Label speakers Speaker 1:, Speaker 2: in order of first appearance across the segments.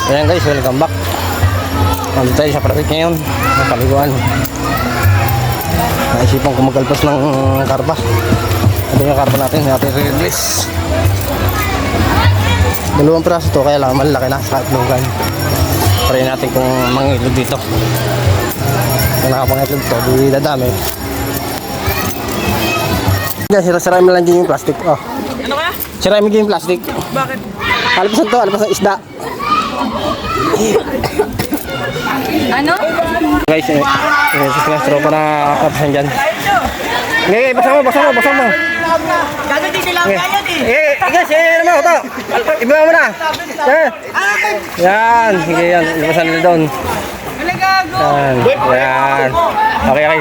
Speaker 1: Ayan guys, welcome back. Nandito tayo sa private ngayon, napaliguan. Naisipan ko magkalpas ng karpa. Ito yung karpa natin re-release. Dalawang piraso to, kaya lang malaki na sa katlogan. Try natin kung mangitlog dito. Kung nakapangitlog to, di dadami. Yan, sira-sira mo lang dyan yung plastic. Oh.
Speaker 2: Ano ka?
Speaker 1: Sira mo dyan yung plastic.
Speaker 2: Bakit?
Speaker 1: Alpasan to, alpasan isda.
Speaker 3: Ano?
Speaker 1: Guys, sa tropa na kapasan dyan. Ngayon, basa mo.
Speaker 2: Gagawin din lang kayo
Speaker 1: Guys, ano mo, ito. Iba mo na. Yan, sige yan. Ibasan nila doon. Yan. Okay.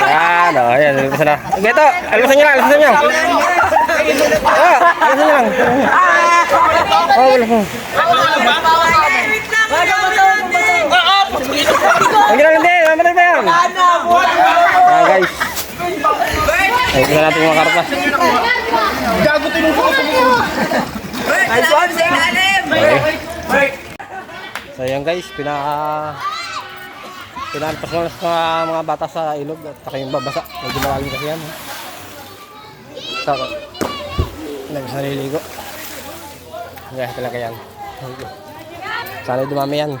Speaker 1: Yan, o, yan. Ibasan na. Sige, ito. Albasan nyo lang. Albasan nyo lang. Wala po. Ang gila lang din. Mamatay pa yan. Guys. Ay, tingnan natin mga karpas. So yan guys, pinalpas ko sa mga bata sa ilog at saka yung babasa. Medyo malalim kasi yan. Saka, nagsaliligo. Ganyan talaga yan. Sana dumami yan.